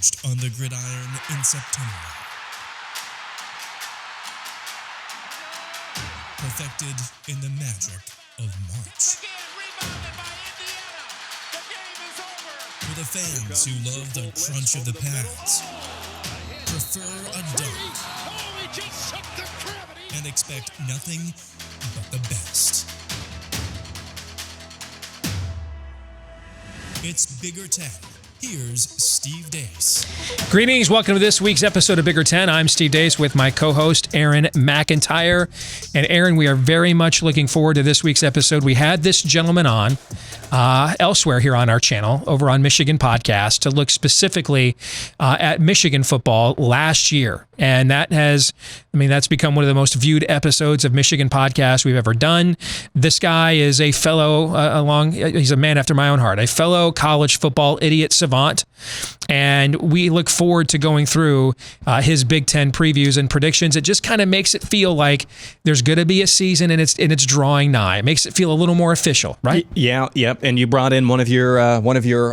forged on the gridiron in September. Perfected in the magic of March. For the fans who love the crunch of the pads, prefer a dunk, and expect nothing but the best. It's Bigger Ten. Here's Steve Dace. Greetings. Welcome to this week's episode of Bigger Ten. I'm Steve Dace with my co-host, Aaron McIntyre. And Aaron, we are very much looking forward to this week's episode. We had this gentleman on elsewhere here on our channel, over on Michigan Podcast, to look specifically at Michigan football last year. And that's become one of the most viewed episodes of Michigan Podcast we've ever done. This guy is a fellow, he's a man after my own heart, a fellow college football idiot savant. And we look forward to going through his Big Ten previews and predictions. It just kind of makes it feel like there's going to be a season and it's drawing nigh. It makes it feel a little more official, right? Yeah, yep. And you brought in one of your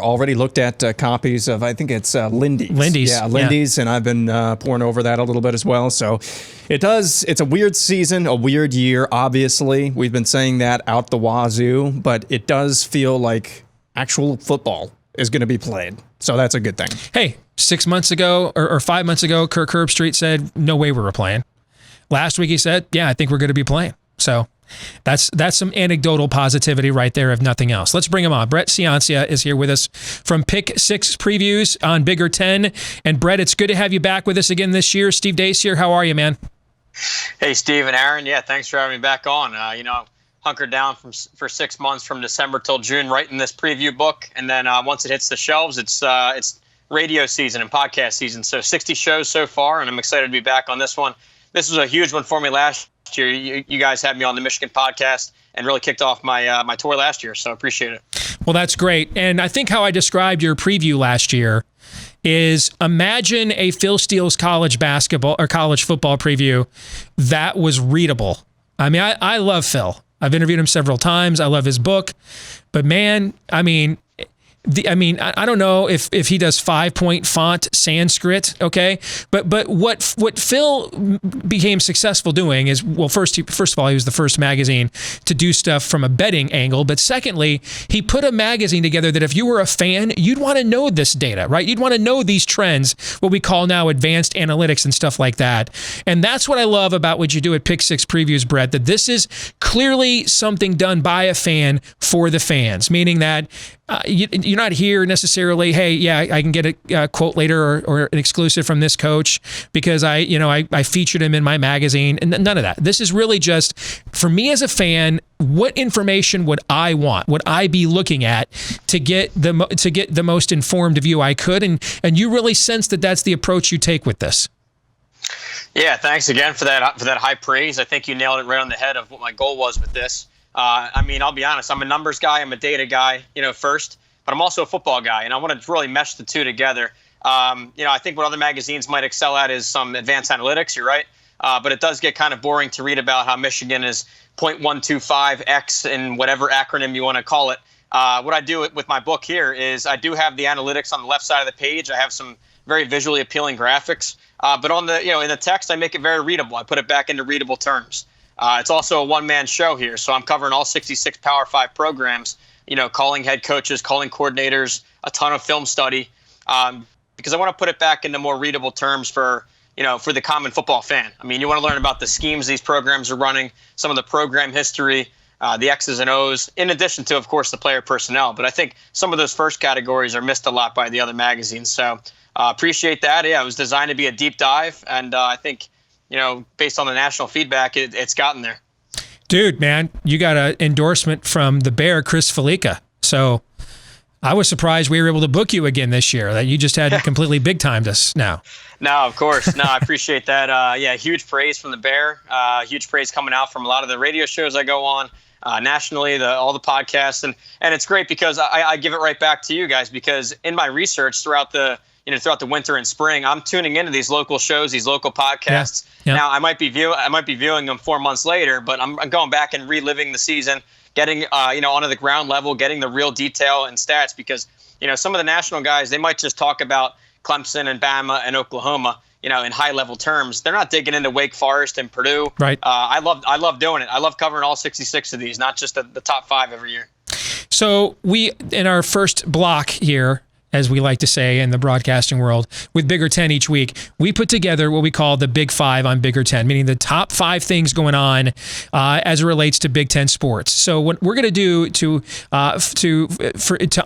already looked at copies of, I think it's Lindy's. Yeah, Lindy's, yeah. And I've been pouring over that a little bit as well. So it's a weird season, a weird year. Obviously, we've been saying that out the wazoo, but it does feel like actual football is going to be played. So that's a good thing. Hey, 6 months ago or 5 months ago, Kirk Herbstreit said, no way we were playing. Last week he said, yeah, I think we're going to be playing. So that's some anecdotal positivity right there, if nothing else. Let's bring him on. Brett Ciancia is here with us from Pick 6 Previews on Bigger Ten. And Brett, it's good to have you back with us again this year. Steve Dace here. How are you, man? Hey, Steve and Aaron. Yeah, thanks for having me back on. Hunkered down for 6 months from December till June, writing this preview book, and then once it hits the shelves, it's radio season and podcast season. So 60 shows so far, and I'm excited to be back on this one. This was a huge one for me last year. You guys had me on the Michigan Podcast and really kicked off my tour last year, so I appreciate it. Well, that's great, and I think how I described your preview last year is imagine a Phil Steele's college basketball or college football preview that was readable. I mean, I love Phil. I've interviewed him several times. I love his book, but man, I don't know if he does 5-point font Sanskrit, okay? But what Phil became successful doing is, well, first of all, he was the first magazine to do stuff from a betting angle, but secondly, he put a magazine together that if you were a fan, you'd want to know this data, right? You'd want to know these trends, what we call now advanced analytics and stuff like that. And that's what I love about what you do at Pick 6 Previews, Brett, that this is clearly something done by a fan for the fans, meaning that you're not here necessarily, hey, yeah, I can get a quote later or an exclusive from this coach because I featured him in my magazine, and none of that. This is really just, for me as a fan, what information would I want? Would I be looking at to get the most informed view I could? And you really sense that that's the approach you take with this. Yeah, thanks again for that high praise. I think you nailed it right on the head of what my goal was with this. I'll be honest, I'm a numbers guy, I'm a data guy, first, but I'm also a football guy, and I want to really mesh the two together. I think what other magazines might excel at is some advanced analytics, you're right, but it does get kind of boring to read about how Michigan is 0.125x in whatever acronym you want to call it. What I do with my book here is I do have the analytics on the left side of the page. I have some very visually appealing graphics, but on the in the text, I make it very readable. I put it back into readable terms. It's also a one-man show here, so I'm covering all 66 Power 5 programs, calling head coaches, calling coordinators, a ton of film study, because I want to put it back into more readable terms for the common football fan. I mean, you want to learn about the schemes these programs are running, some of the program history, the X's and O's, in addition to, of course, the player personnel. But I think some of those first categories are missed a lot by the other magazines, so appreciate that. Yeah, it was designed to be a deep dive, and I think based on the national feedback, it's gotten there. Dude, man, you got an endorsement from the Bear, Chris Felica. So I was surprised we were able to book you again this year, that you just had completely big-timed us now. No, of course. No, I appreciate that. Huge praise from the Bear. Huge praise coming out from a lot of the radio shows I go on, nationally, all the podcasts. And it's great because I give it right back to you guys, because in my research throughout the winter and spring, I'm tuning into these local shows, these local podcasts. Yeah. Now I might be viewing them 4 months later, but I'm going back and reliving the season, getting onto the ground level, getting the real detail and stats, because some of the national guys, they might just talk about Clemson and Bama and Oklahoma, in high-level terms. They're not digging into Wake Forest and Purdue. Right. I love doing it. I love covering all 66 of these, not just the top 5 every year. So we, in our first block here, as we like to say in the broadcasting world, with Bigger 10 each week, we put together what we call the Big 5 on Bigger 10, meaning the top 5 things going on as it relates to Big 10 sports. So what we're going to do to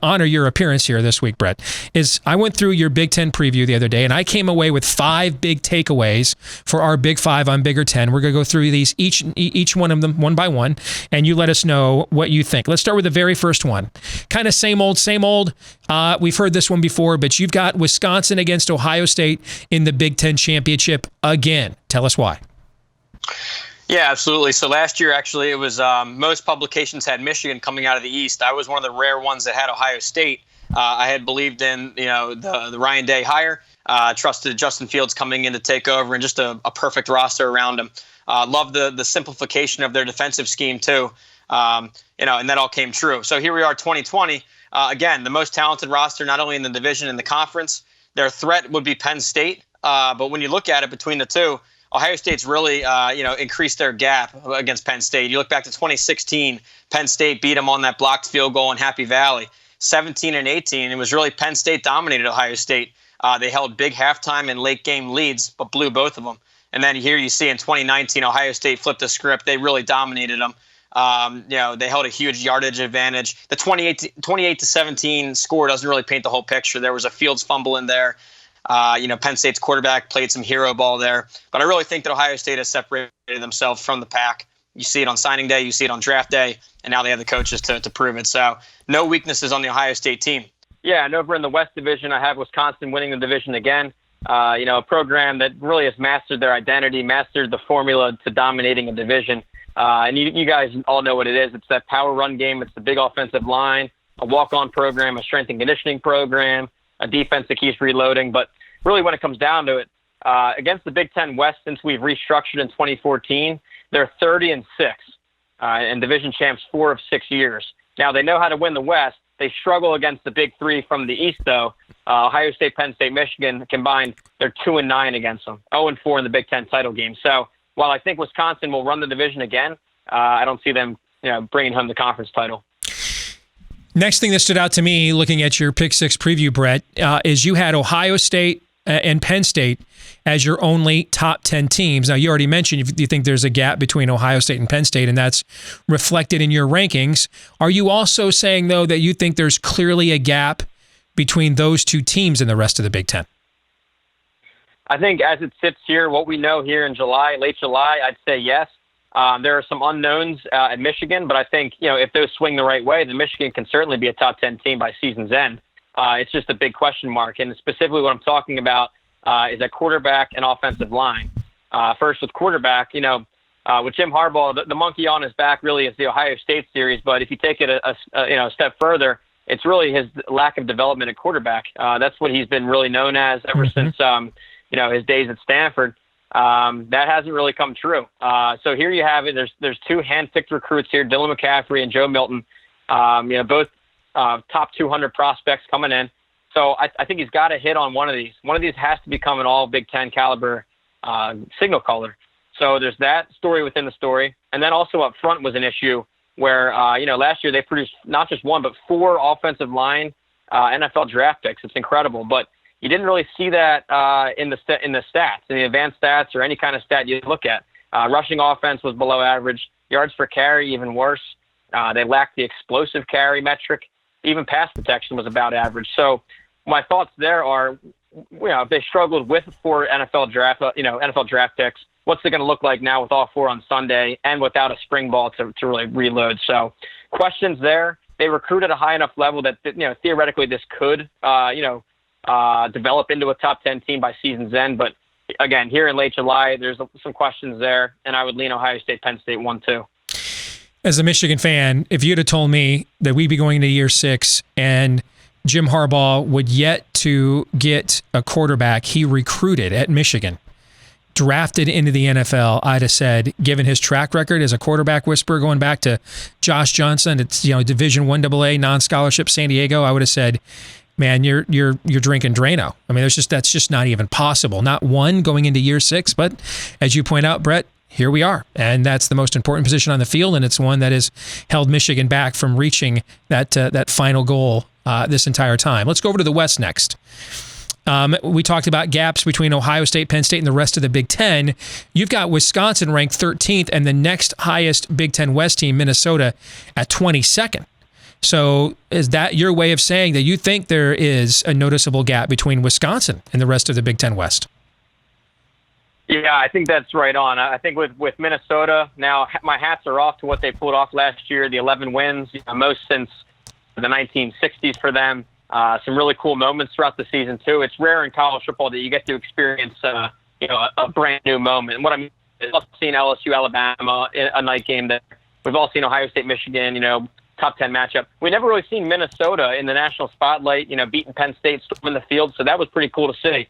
honor your appearance here this week, Brett, is I went through your Big 10 preview the other day, and I came away with 5 big takeaways for our Big 5 on Bigger 10. We're going to go through these each one of them one by one, and you let us know what you think. Let's start with the very first one. Kind of same old, same old. We've heard this one before, but you've got Wisconsin against Ohio State in the Big Ten championship again. Tell us why. Yeah, absolutely. So last year, actually, it was most publications had Michigan coming out of the East. I was one of the rare ones that had Ohio State. I had believed in the Ryan Day hire, trusted Justin Fields coming in to take over, and just a perfect roster around him. Loved the simplification of their defensive scheme too. And that all came true. So here we are, 2020. Again, the most talented roster, not only in the division and the conference. Their threat would be Penn State. But when you look at it between the two, Ohio State's really, increased their gap against Penn State. You look back to 2016, Penn State beat them on that blocked field goal in Happy Valley. 17 and 18, it was really Penn State dominated Ohio State. They held big halftime and late game leads, but blew both of them. And then here you see in 2019, Ohio State flipped the script. They really dominated them. They held a huge yardage advantage. The 28-17 score doesn't really paint the whole picture. There was a Fields fumble in there. Penn State's quarterback played some hero ball there. But I really think that Ohio State has separated themselves from the pack. You see it on signing day, you see it on draft day, and now they have the coaches to prove it. So no weaknesses on the Ohio State team. Yeah, and over in the West Division, I have Wisconsin winning the division again. A program that really has mastered their identity, mastered the formula to dominating a division. And you guys all know what it is. It's that power run game. It's the big offensive line, a walk-on program, a strength and conditioning program, a defense that keeps reloading. But really when it comes down to it, against the Big Ten West, since we've restructured in 2014, they're 30-6 and division champs 4 of 6 years. Now, they know how to win the West. They struggle against the Big Three from the East, though. Ohio State, Penn State, Michigan combined, they're 2-9 against them, 0-4 in the Big Ten title game. So while I think Wisconsin will run the division again, I don't see them, bringing home the conference title. Next thing that stood out to me, looking at your Pick 6 preview, Brett, is you had Ohio State and Penn State as your only top 10 teams. Now, you already mentioned you think there's a gap between Ohio State and Penn State, and that's reflected in your rankings. Are you also saying, though, that you think there's clearly a gap between those two teams and the rest of the Big Ten? I think as it sits here, what we know here in July, late July, I'd say yes. There are some unknowns at Michigan, but I think, if those swing the right way, then Michigan can certainly be a top 10 team by season's end. It's just a big question mark. And specifically what I'm talking about is at quarterback and offensive line. First with quarterback, with Jim Harbaugh, the monkey on his back really is the Ohio State series. But if you take it a step further, it's really his lack of development at quarterback. That's what he's been really known as ever since his days at Stanford. That hasn't really come true. So here you have it. There's 2 hand-picked recruits here, Dylan McCaffrey and Joe Milton. Both top 200 prospects coming in. So I think he's got to hit on one of these. One of these has to become an all Big Ten caliber signal caller. So there's that story within the story. And then also up front was an issue where, last year they produced not just 1, but 4 offensive line NFL draft picks. It's incredible. But you didn't really see that in the stats, in the advanced stats or any kind of stat you look at. Rushing offense was below average. Yards per carry, even worse. They lacked the explosive carry metric. Even pass protection was about average. So my thoughts there are, if they struggled with 4 NFL draft picks, what's it going to look like now with all 4 on Sunday and without a spring ball to really reload? So questions there. They recruit at a high enough level that, theoretically this could, develop into a top 10 team by season's end. But again, here in late July, there's some questions there, and I would lean Ohio State, Penn State 1-2. As a Michigan fan, if you'd have told me that we'd be going into year 6 and Jim Harbaugh would yet to get a quarterback he recruited at Michigan, drafted into the NFL, I'd have said, given his track record as a quarterback whisperer going back to Josh Johnson, it's Division I AA non-scholarship San Diego, I would have said, man, you're drinking Drano. I mean, that's just not even possible. Not one going into year 6, but as you point out, Brett, here we are, and that's the most important position on the field, and it's one that has held Michigan back from reaching that final goal this entire time. Let's go over to the West next. We talked about gaps between Ohio State, Penn State, and the rest of the Big Ten. You've got Wisconsin ranked 13th, and the next highest Big Ten West team, Minnesota, at 22nd. So is that your way of saying that you think there is a noticeable gap between Wisconsin and the rest of the Big Ten West? Yeah, I think that's right on. I think with Minnesota, now my hats are off to what they pulled off last year, the 11 wins, most since the 1960s for them. Some really cool moments throughout the season, too. It's rare in college football that you get to experience a brand new moment. And what I mean is I've seen LSU, Alabama, a night game there. We've all seen Ohio State, Michigan, top 10 matchup. We never really seen Minnesota in the national spotlight, beating Penn State, storming the field. So that was pretty cool to see.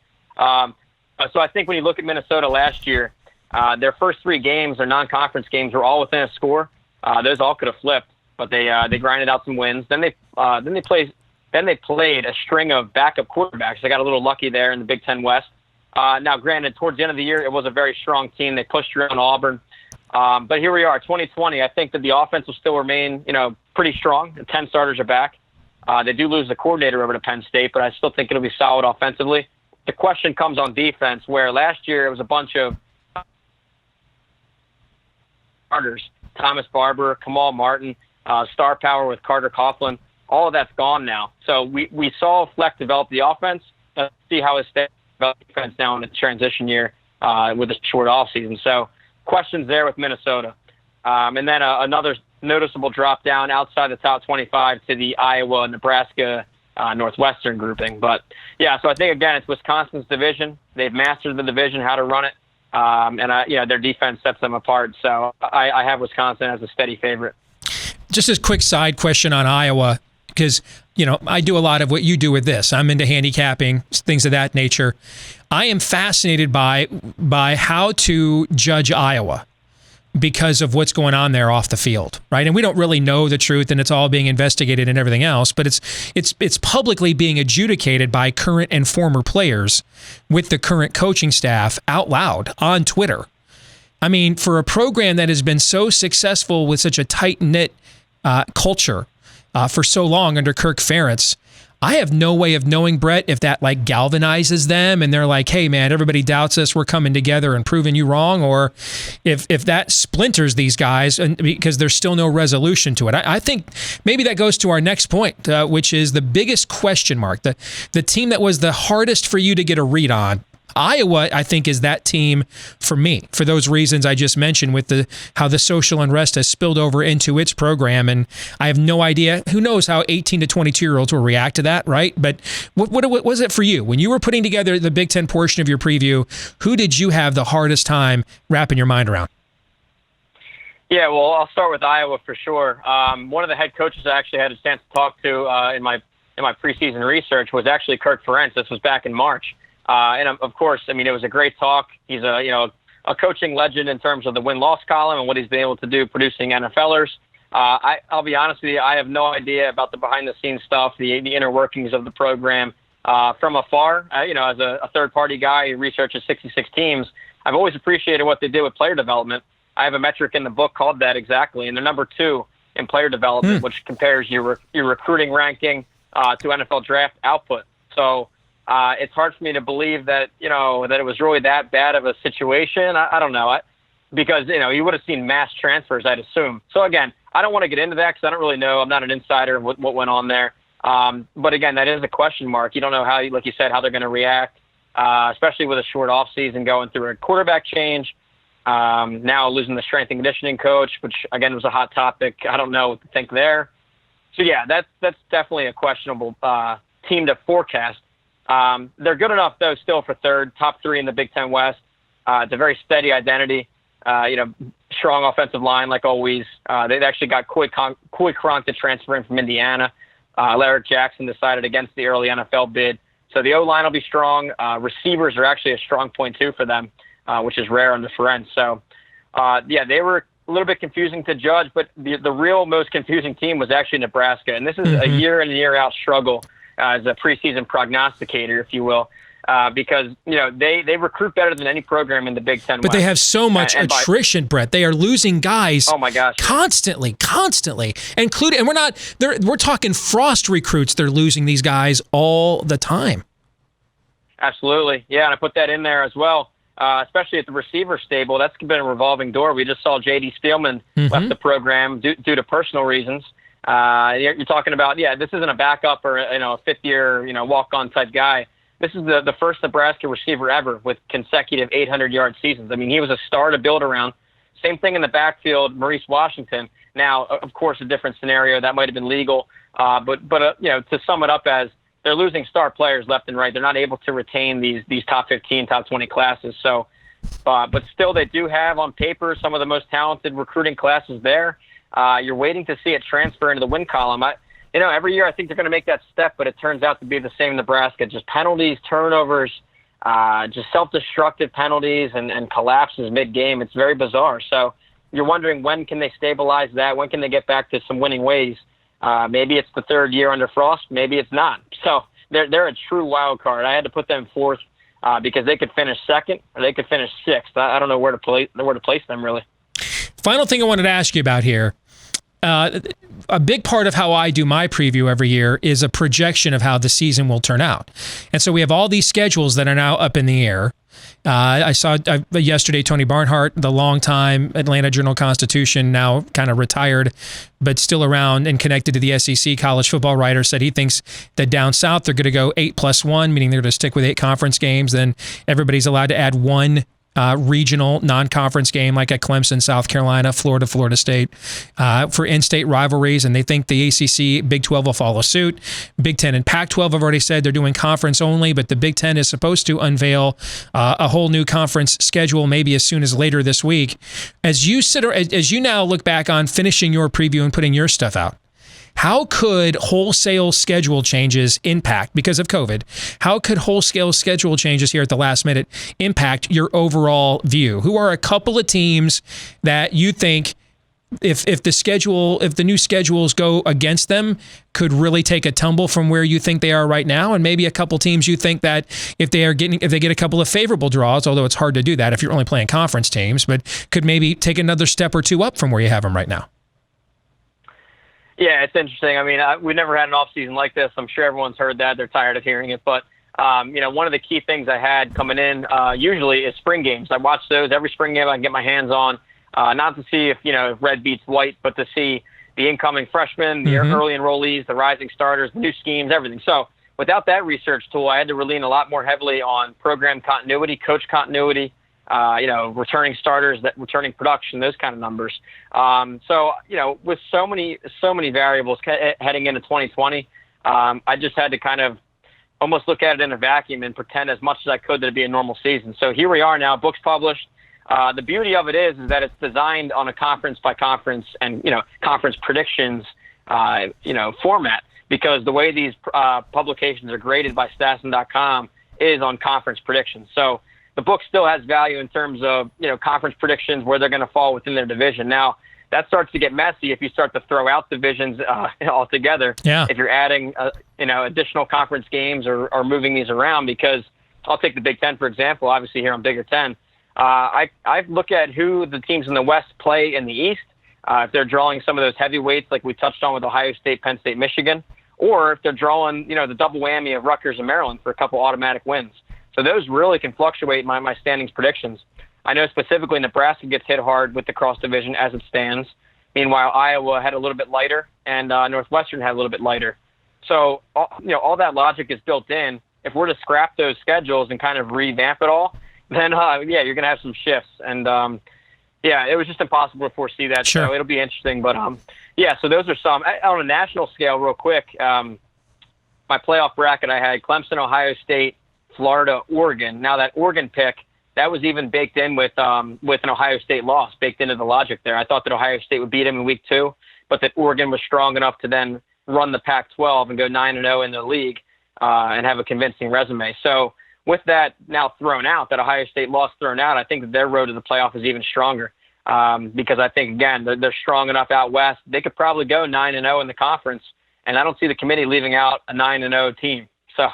So I think when you look at Minnesota last year, their first 3 games, their non-conference games, were all within a score. Those all could have flipped, but they grinded out some wins. Then they played a string of backup quarterbacks. They got a little lucky there in the Big Ten West. Now, granted, towards the end of the year, it was a very strong team. They pushed around Auburn. But here we are, 2020. I think that the offense will still remain, pretty strong. The 10 starters are back. They do lose the coordinator over to Penn State, but I still think it'll be solid offensively. The question comes on defense, where last year it was a bunch of starters, Thomas Barber, Kamal Martin, star power with Carter Coughlin. All of that's gone now. So we saw Fleck develop the offense. Let's see how his defense now in the transition year with a short offseason. So questions there with Minnesota. And then another noticeable drop down outside the top 25 to the Iowa, Nebraska, Northwestern grouping. But, yeah, so I think, again, it's Wisconsin's division. They've mastered the division, how to run it. And their defense sets them apart. So I have Wisconsin as a steady favorite. Just a quick side question on Iowa, because, I do a lot of what you do with this. I'm into handicapping, things of that nature. I am fascinated by how to judge Iowa because of what's going on there off the field, right? And we don't really know the truth, and it's all being investigated and everything else, but it's publicly being adjudicated by current and former players with the current coaching staff out loud on Twitter. I mean, for a program that has been so successful with such a tight-knit culture for so long under Kirk Ferentz, I have no way of knowing, Brett, if that galvanizes them and they're like, hey, man, everybody doubts us, we're coming together and proving you wrong, or if that splinters these guys and because there's still no resolution to it. I think maybe that goes to our next point, which is the biggest question mark, the team that was the hardest for you to get a read on. Iowa, I think, is that team for me, for those reasons I just mentioned, with how the social unrest has spilled over into its program. And I have no idea. Who knows how 18 to 22-year-olds will react to that, right? But what was it for you? When you were putting together the Big Ten portion of your preview, who did you have the hardest time wrapping your mind around? Yeah, well, I'll start with Iowa for sure. One of the head coaches I actually had a chance to talk to in my preseason research was actually Kirk Ferentz. This was back in March. And of course, I mean, it was a great talk. He's a coaching legend in terms of the win-loss column and what he's been able to do producing NFLers. I'll be honest with you, I have no idea about the behind-the-scenes stuff, the inner workings of the program. From afar, as a third-party guy who researches 66 teams, I've always appreciated what they did with player development. I have a metric in the book called that exactly, and they're number 2 in player development, which compares your recruiting ranking to NFL draft output. So it's hard for me to believe that that it was really that bad of a situation. I don't know, because you would have seen mass transfers, I'd assume. So again, I don't want to get into that because I don't really know. I'm not an insider of what went on there. But again, that is a question mark. You don't know how, like you said, how they're going to react, especially with a short off season going through a quarterback change. Now losing the strength and conditioning coach, which again was a hot topic. I don't know what to think there. So yeah, that's definitely a questionable team to forecast. They're good enough though, still for third, top 3 in the Big Ten West. It's a very steady identity. Strong offensive line like always. They've actually got Coy Cronk to transfer in from Indiana. Larry Jackson decided against the early NFL bid, so the O-line will be strong. Receivers are actually a strong point too for them, which is rare on the Ferentz. So, they were a little bit confusing to judge, but the real most confusing team was actually Nebraska, and this is a year in and year out struggle as a preseason prognosticator, if you will. Because they recruit better than any program in the Big Ten. But West. They have so much attrition, Brett. They are losing guys. Oh my gosh, constantly, including. And we're talking Frost recruits. They're losing these guys all the time. Absolutely, yeah. And I put that in there as well, especially at the receiver stable. That's been a revolving door. We just saw J.D. Spielman left the program due to personal reasons. You're talking about this isn't a backup or a fifth-year walk-on type guy. This is the first Nebraska receiver ever with consecutive 800-yard seasons. I mean, he was a star to build around. Same thing in the backfield, Maurice Washington. Now, of course, a different scenario. That might have been legal. But to sum it up as they're losing star players left and right. They're not able to retain these top 15, top 20 classes. So, but still, they do have on paper some of the most talented recruiting classes there. You're waiting to see it transfer into the win column. Every year I think they're going to make that step, but it turns out to be the same in Nebraska. Just penalties, turnovers, just self-destructive penalties and collapses mid-game. It's very bizarre. So you're wondering, when can they stabilize that? When can they get back to some winning ways? Maybe it's the third year under Frost. Maybe it's not. So they're a true wild card. I had to put them fourth because they could finish second or they could finish sixth. I don't know where to place them, really. Final thing I wanted to ask you about here. A big part of how I do my preview every year is a projection of how the season will turn out. And so we have all these schedules that are now up in the air. I saw yesterday Tony Barnhart, the longtime Atlanta Journal-Constitution, now kind of retired, but still around and connected to the SEC college football writer, said he thinks that down south they're going to go 8+1, meaning they're going to stick with 8 conference games. Then everybody's allowed to add one regional non-conference game like at Clemson, South Carolina, Florida State for in-state rivalries, and they think the ACC, Big 12 will follow suit. Big 10 and Pac-12 have already said they're doing conference only, but the Big 10 is supposed to unveil a whole new conference schedule maybe as soon as later this week. As you now look back on finishing your preview and putting your stuff out, how could wholesale schedule changes impact, because of COVID, how could wholesale schedule changes here at the last minute impact your overall view? Who are a couple of teams that you think, if the new schedules go against them, could really take a tumble from where you think they are right now? And maybe a couple teams you think that if they get a couple of favorable draws, although it's hard to do that if you're only playing conference teams, but could maybe take another step or two up from where you have them right now? Yeah, it's interesting. I mean, we never had an off season like this. I'm sure everyone's heard that. They're tired of hearing it. But, one of the key things I had coming in usually is spring games. I watch those every spring game I can get my hands on, not to see if red beats white, but to see the incoming freshmen, the early enrollees, the rising starters, the new schemes, everything. So without that research tool, I had to lean a lot more heavily on program continuity, coach continuity, returning starters, returning production, those kind of numbers. With so many variables heading into 2020, I just had to kind of almost look at it in a vacuum and pretend as much as I could that it'd be a normal season. So here we are now, books published. The beauty of it is that it's designed on a conference by conference and, conference predictions, format, because the way these publications are graded by Stassen.com is on conference predictions. So the book still has value in terms of, conference predictions, where they're going to fall within their division. Now, that starts to get messy if you start to throw out divisions altogether. Yeah. If you're adding, additional conference games or moving these around, because I'll take the Big Ten, for example, obviously here on Bigger Ten. I look at who the teams in the West play in the East, if they're drawing some of those heavyweights like we touched on with Ohio State, Penn State, Michigan, or if they're drawing, the double whammy of Rutgers and Maryland for a couple automatic wins. So those really can fluctuate my standings predictions. I know specifically Nebraska gets hit hard with the cross division as it stands. Meanwhile, Iowa had a little bit lighter, and Northwestern had a little bit lighter. So, all that logic is built in. If we're to scrap those schedules and kind of revamp it all, then, you're going to have some shifts. And, it was just impossible to foresee that. Sure. So it'll be interesting. But, so those are some. On a national scale, real quick, my playoff bracket, I had Clemson, Ohio State, Florida, Oregon. Now that Oregon pick, that was even baked in with an Ohio State loss, baked into the logic there. I thought that Ohio State would beat them in week 2, but that Oregon was strong enough to then run the Pac-12 and go 9-0 in the league and have a convincing resume. So with that now thrown out, that Ohio State loss thrown out, I think that their road to the playoff is even stronger because I think, again, they're strong enough out west. They could probably go 9-0 in the conference and I don't see the committee leaving out a 9-0 team. So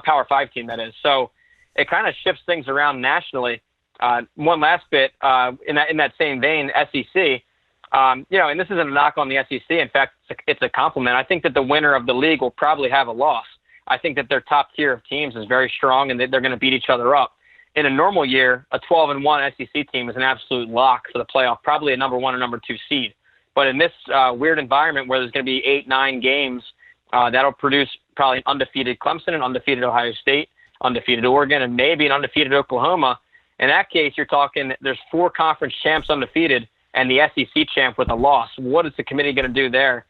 Power 5 team, that is. So it kind of shifts things around nationally. One last bit in that same vein, SEC. And this isn't a knock on the SEC. In fact, it's a compliment. I think that the winner of the league will probably have a loss. I think that their top tier of teams is very strong, and they're going to beat each other up. In a normal year, a 12-1 SEC team is an absolute lock for the playoff, probably a number 1 or number 2 seed. But in this weird environment where there's going to be 8-9 games, that'll produce probably an undefeated Clemson, an undefeated Ohio State, undefeated Oregon, and maybe an undefeated Oklahoma. In that case, you're talking there's 4 conference champs undefeated and the SEC champ with a loss. What is the committee going to do there?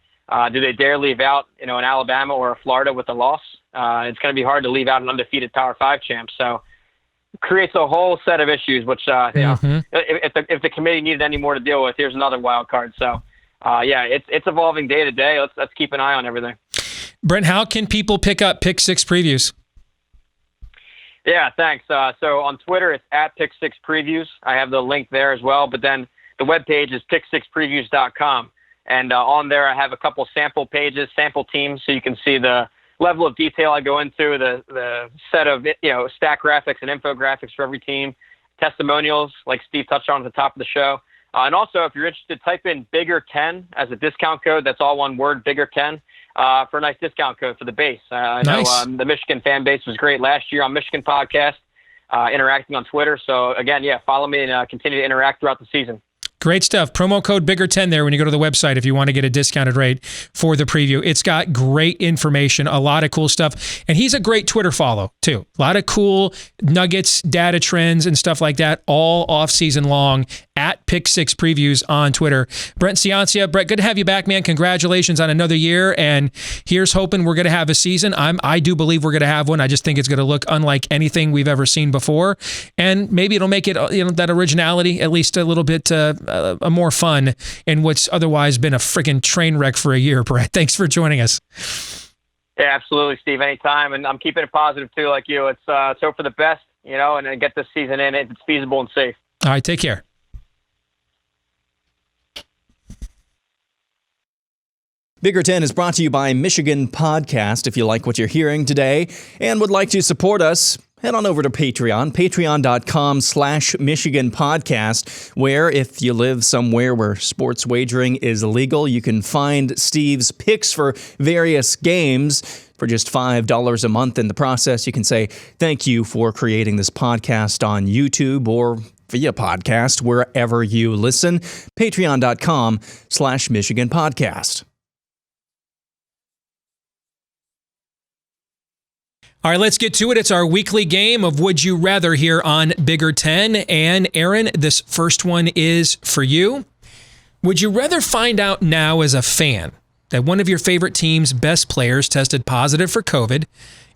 Do they dare leave out, an Alabama or a Florida with a loss? It's going to be hard to leave out an undefeated Power 5 champ. So it creates a whole set of issues, which, if the committee needed any more to deal with, here's another wild card. So, it's evolving day to day. Let's keep an eye on everything. Brent, how can people pick up Pick 6 previews? Yeah, thanks. So on Twitter, it's at Pick 6 Previews. I have the link there as well. But then the webpage is pick6previews.com. And on there, I have a couple sample pages, sample teams, so you can see the level of detail I go into, the set of stack graphics and infographics for every team, testimonials like Steve touched on at the top of the show. And also, if you're interested, type in Bigger10 as a discount code. That's all one word, Bigger10, for a nice discount code for the base. I know the Michigan fan base was great last year on Michigan Podcast, interacting on Twitter. So, again, follow me and continue to interact throughout the season. Great stuff. Promo code Bigger10 there when you go to the website if you want to get a discounted rate for the preview. It's got great information, a lot of cool stuff. And he's a great Twitter follow, too. A lot of cool nuggets, data trends, and stuff like that, all off-season long at Pick 6 Previews on Twitter. Brent Ciancia. Brett, good to have you back, man. Congratulations on another year. And here's hoping we're going to have a season. I do believe we're going to have one. I just think it's going to look unlike anything we've ever seen before. And maybe it'll make it, that originality at least a little bit a more fun in what's otherwise been a freaking train wreck for a year. Brett, thanks for joining us. Yeah, absolutely, Steve. Anytime. And I'm keeping it positive, too, like you. It's hope for the best, and get this season in if it's feasible and safe. All right, take care. Bigger10 is brought to you by Michigan Podcast. If you like what you're hearing today and would like to support us, head on over to Patreon, patreon.com/Michigan Podcast, where if you live somewhere where sports wagering is illegal, you can find Steve's picks for various games for just $5 a month. In the process, you can say thank you for creating this podcast on YouTube or via podcast, wherever you listen. Patreon.com/Michigan Podcast. All right, let's get to it. It's our weekly game of Would You Rather here on Bigger10. And Aaron, this first one is for you. Would you rather find out now as a fan that one of your favorite team's best players tested positive for COVID,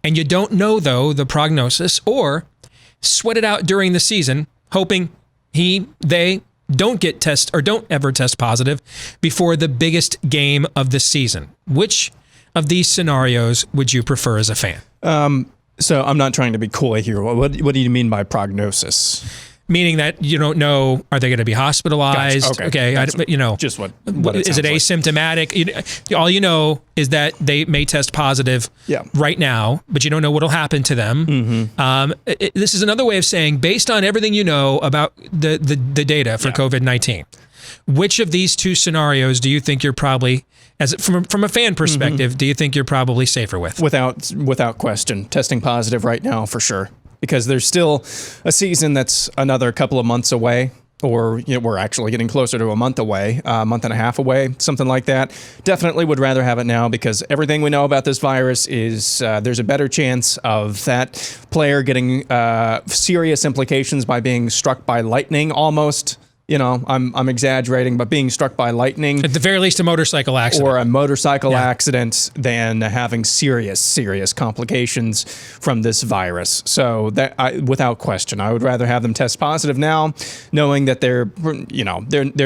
and you don't know, though, the prognosis, or sweat it out during the season, hoping they don't get test or don't ever test positive before the biggest game of the season? Which of these scenarios would you prefer as a fan? So I'm not trying to be coy here. What do you mean by prognosis? Meaning that you don't know, are they going to be hospitalized? Gotcha. Okay. Just what is it asymptomatic? All you know is that they may test positive right now, but you don't know what will happen to them. Mm-hmm. This is another way of saying, based on everything you know about the data for COVID-19, which of these two scenarios do you think you're probably, from a fan perspective, do you think you're probably safer with? Without question, testing positive right now for sure, because there's still a season that's another couple of months away, or we're actually getting closer to a month away, a month and a half away, something like that. Definitely would rather have it now, because everything we know about this virus is there's a better chance of that player getting serious implications by being struck by lightning almost. I'm exaggerating, but being struck by lightning, at the very least, a motorcycle accident, or a motorcycle accident, than having serious complications from this virus. So that, without question, I would rather have them test positive now, knowing that they're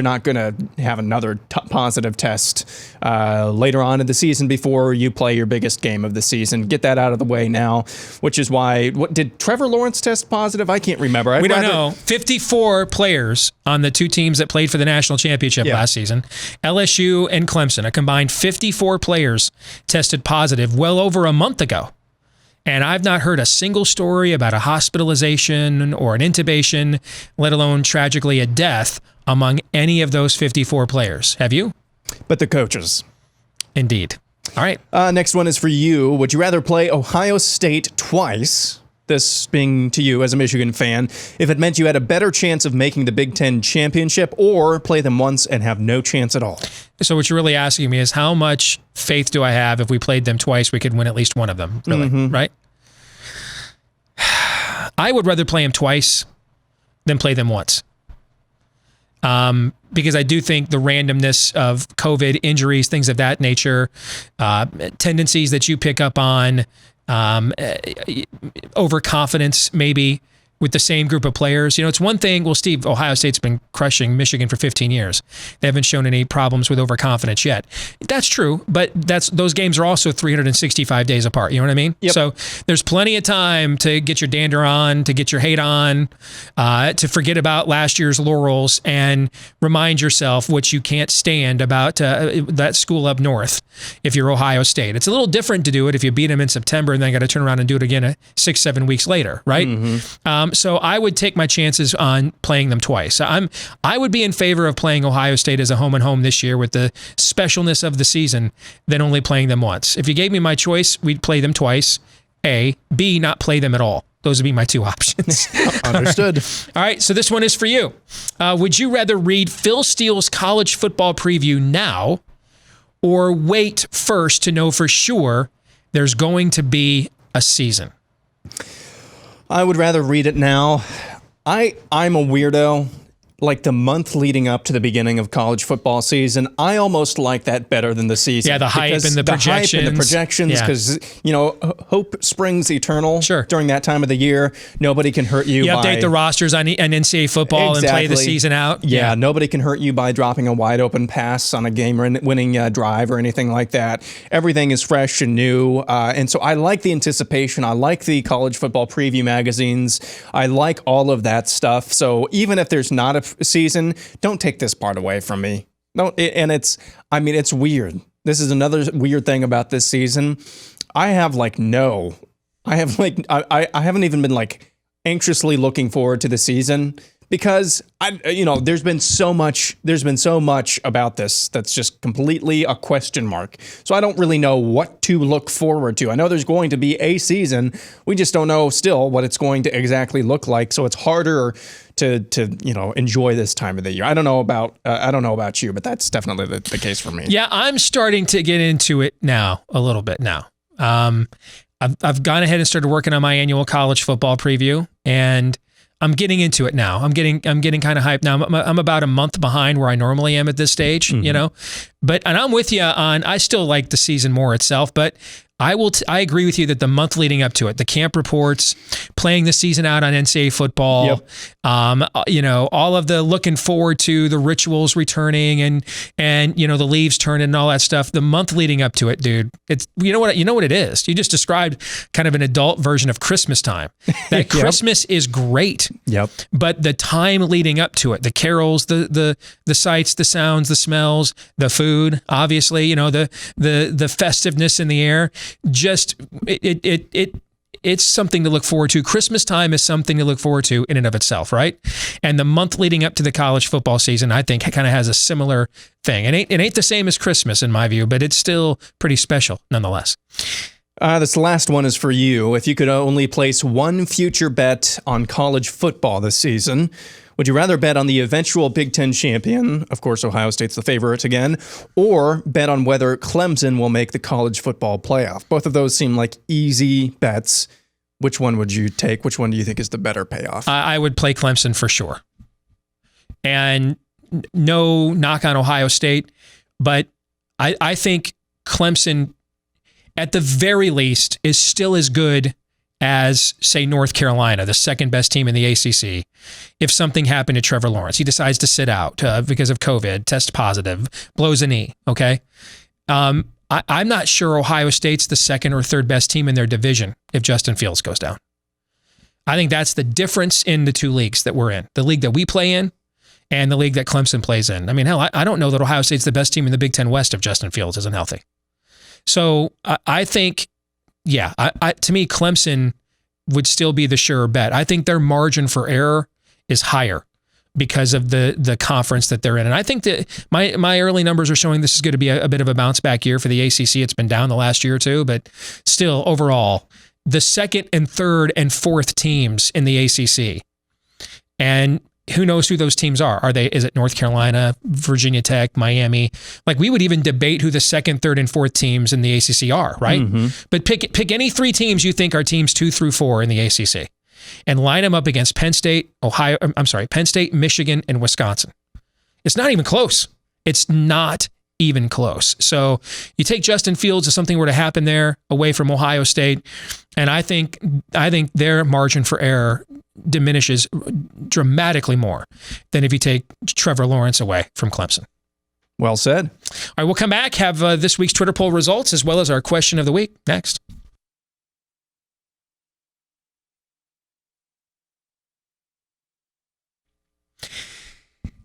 not going to have another positive test later on in the season before you play your biggest game of the season. Get that out of the way now, which is why. What did Trevor Lawrence test positive? I can't remember. We don't know. 54 players on the the two teams that played for the national championship last season. LSU and Clemson, a combined 54 players tested positive well over a month ago. And I've not heard a single story about a hospitalization or an intubation, let alone tragically a death among any of those 54 players. Have you? But the coaches. Indeed. All right. Next one is for you. Would you rather play Ohio State twice, this being to you as a Michigan fan, if it meant you had a better chance of making the Big Ten championship, or play them once and have no chance at all? So what you're really asking me is how much faith do I have if we played them twice, we could win at least one of them, really, right? I would rather play them twice than play them once. Because I do think the randomness of COVID injuries, things of that nature, tendencies that you pick up on, overconfidence maybe with the same group of players. You know, it's one thing, well, Steve, Ohio State's been crushing Michigan for 15 years. They haven't shown any problems with overconfidence yet. That's true, but those games are also 365 days apart. You know what I mean? Yep. So there's plenty of time to get your dander on, to get your hate on, to forget about last year's laurels and remind yourself what you can't stand about that school up north if you're Ohio State. It's a little different to do it if you beat them in September and then got to turn around and do it again 6-7 weeks later, right? So I would take my chances on playing them twice. I would be in favor of playing Ohio State as a home and home this year with the specialness of the season than only playing them once. If you gave me my choice, we'd play them twice. A. B, not play them at all. Those would be my two options. Understood. All right, so this one is for you. Would you rather read Phil Steele's college football preview now or wait first to know for sure there's going to be a season? I would rather read it now. I'm a weirdo. Like the month leading up to the beginning of college football season, I almost like that better than the season. Yeah, the hype and the projections. Because, hope springs eternal Sure. during that time of the year. Nobody can hurt you. You update the rosters on NCAA football and play the season out. Yeah, nobody can hurt you by dropping a wide open pass on a game-winning drive or anything like that. Everything is fresh and new. And so I like the anticipation. I like the college football preview magazines. I like all of that stuff. So even if there's not a season, don't take this part away from me. It's weird. This is another weird thing about this season. I haven't even been anxiously looking forward to the season because there's been so much about this that's just completely a question mark. So I don't really know what to look forward to. I know there's going to be a season. We just don't know still what it's going to exactly look like. So it's harder to enjoy this time of the year. I don't know about you, but that's definitely the case for me. Yeah, I'm starting to get into it now a little bit now. I've gone ahead and started working on my annual college football preview, and I'm getting into it now. I'm getting kind of hyped now. I'm about a month behind where I normally am at this stage, But I'm with you on. I still like the season more itself, but I agree with you that the month leading up to it, the camp reports, playing the season out on NCAA football, all of the looking forward to the rituals returning and the leaves turning and all that stuff. The month leading up to it, dude, it's you know what it is. You just described kind of an adult version of Christmas time. That Christmas is great. Yep. But the time leading up to it, the carols, the sights, the sounds, the smells, the food, obviously, the festiveness in the air. Just it's something to look forward to. Christmas time is something to look forward to in and of itself, right? And the month leading up to the college football season, I think, kind of has a similar thing. It ain't the same as Christmas in my view, but it's still pretty special nonetheless. This last one is for you. If you could only place one future bet on college football this season, would you rather bet on the eventual Big Ten champion, of course Ohio State's the favorite again, or bet on whether Clemson will make the college football playoff? Both of those seem like easy bets. Which one would you take? Which one do you think is the better payoff? I would play Clemson for sure. And no knock on Ohio State, but I think Clemson, at the very least, is still as good as, say, North Carolina, the second best team in the ACC. If something happened to Trevor Lawrence, he decides to sit out because of COVID, test positive, blows a knee, okay? I'm not sure Ohio State's the second or third best team in their division if Justin Fields goes down. I think that's the difference in the two leagues that we're in. The league that we play in and the league that Clemson plays in. I mean, hell, I don't know that Ohio State's the best team in the Big Ten West if Justin Fields isn't healthy. So I think, to me, Clemson would still be the sure bet. I think their margin for error is higher because of the conference that they're in. And I think that my early numbers are showing this is going to be a bit of a bounce back year for the ACC. It's been down the last year or two, but still overall, the second and third and fourth teams in the ACC. And who knows who those teams are? Is it North Carolina, Virginia Tech, Miami? Like, we would even debate who the second, third, and fourth teams in the ACC are, right? Mm-hmm. But pick any three teams you think are teams 2 through 4 in the ACC and line them up against Penn State, Michigan, and Wisconsin. It's not even close. It's not even close. So you take Justin Fields if something were to happen there away from Ohio State, and I think their margin for error diminishes dramatically more than if you take Trevor Lawrence away from Clemson. Well said. All right, we'll come back, have this week's Twitter poll results as well as our question of the week next.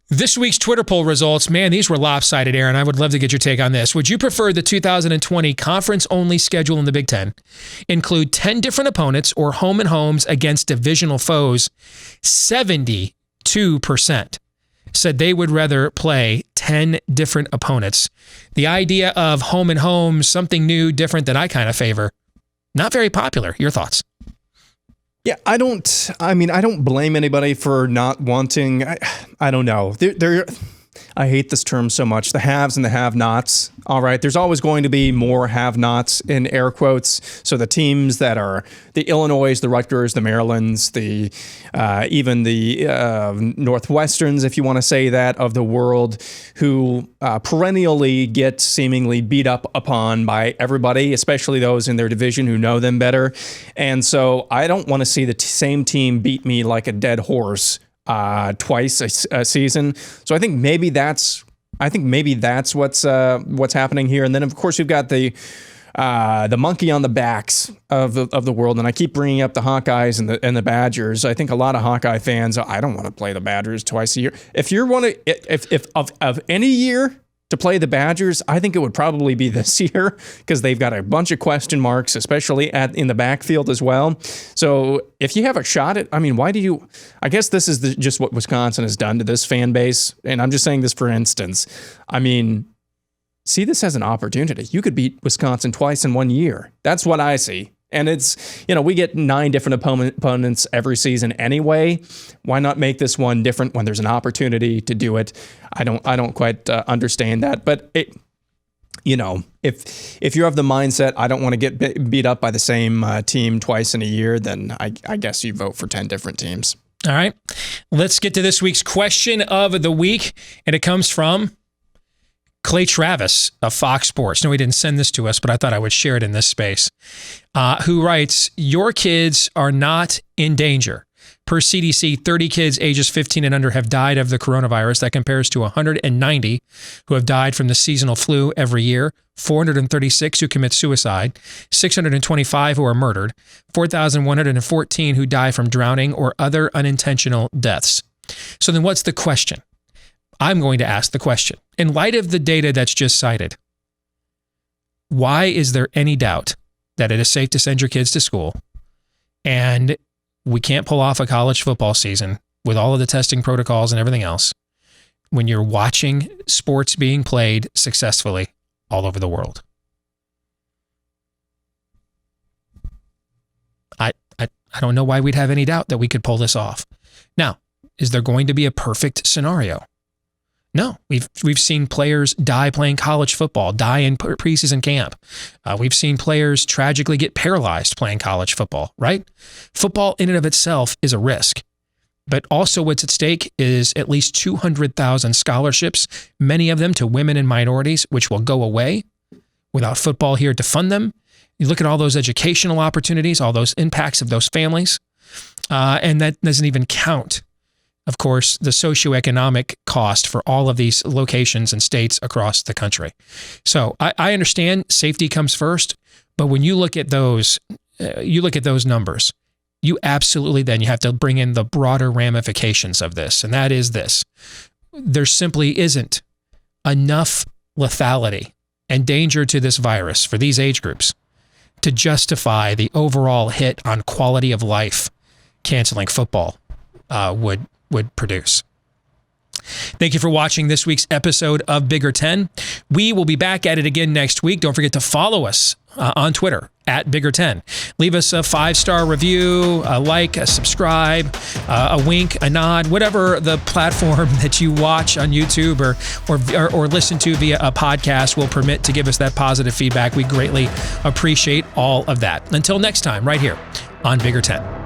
This week's Twitter poll results, man, these were lopsided, Aaron. I would love to get your take on this. Would you prefer the 2020 conference-only schedule in the Big Ten include 10 different opponents or home and homes against divisional foes? 72% said they would rather play 10 different opponents. The idea of home and homes, something new, different that I kind of favor, not very popular. Your thoughts? Yeah, I don't blame anybody for not wanting. I don't know. I hate this term so much. The haves and the have-nots. All right, there's always going to be more have-nots in air quotes. So the teams that are the Illinois, the Rutgers, the Marylands, even the Northwesterns, if you want to say that, of the world, who perennially get seemingly beat up upon by everybody, especially those in their division who know them better. And so I don't want to see the same team beat me like a dead horse twice a season. So I think maybe that's what's happening here. And then of course you've got the monkey on the backs of the world. And I keep bringing up the Hawkeyes and the Badgers. I think a lot of Hawkeye fans, I don't want to play the Badgers twice a year. If of any year to play the Badgers, I think it would probably be this year because they've got a bunch of question marks, especially in the backfield as well. So if you have a shot at, why do you? I guess this is just what Wisconsin has done to this fan base, and I'm just saying this for instance. See this as an opportunity. You could beat Wisconsin twice in 1 year. That's what I see. And it's, we get 9 different opponents every season anyway. Why not make this one different when there's an opportunity to do it? I don't quite understand that. But if you have the mindset, I don't want to get beat up by the same team twice in a year, then I guess you vote for 10 different teams. All right. Let's get to this week's question of the week. And it comes from Clay Travis of Fox Sports. No, he didn't send this to us, but I thought I would share it in this space. Who writes, your kids are not in danger. Per CDC, 30 kids ages 15 and under have died of the coronavirus. That compares to 190 who have died from the seasonal flu every year, 436 who commit suicide, 625 who are murdered, 4,114 who die from drowning or other unintentional deaths. So then what's the question? I'm going to ask the question. In light of the data that's just cited, why is there any doubt that it is safe to send your kids to school and we can't pull off a college football season with all of the testing protocols and everything else when you're watching sports being played successfully all over the world? I don't know why we'd have any doubt that we could pull this off. Now, is there going to be a perfect scenario? No, we've seen players die playing college football, die in preseason camp. We've seen players tragically get paralyzed playing college football, right? Football in and of itself is a risk. But also what's at stake is at least 200,000 scholarships, many of them to women and minorities, which will go away without football here to fund them. You look at all those educational opportunities, all those impacts of those families, and that doesn't even count, of course, the socioeconomic cost for all of these locations and states across the country. So I understand safety comes first, but when you look at those numbers, you absolutely then you have to bring in the broader ramifications of this, and that is this. there simply isn't enough lethality and danger to this virus for these age groups to justify the overall hit on quality of life canceling football would produce. Thank you for watching this week's episode of Bigger 10. We will be back at it again next week. Don't forget to follow us on Twitter at Bigger 10. Leave us a 5-star review, a like, a subscribe, a wink, a nod, whatever the platform that you watch on YouTube or listen to via a podcast will permit to give us that positive feedback. We greatly appreciate all of that. Until next time, right here on Bigger 10.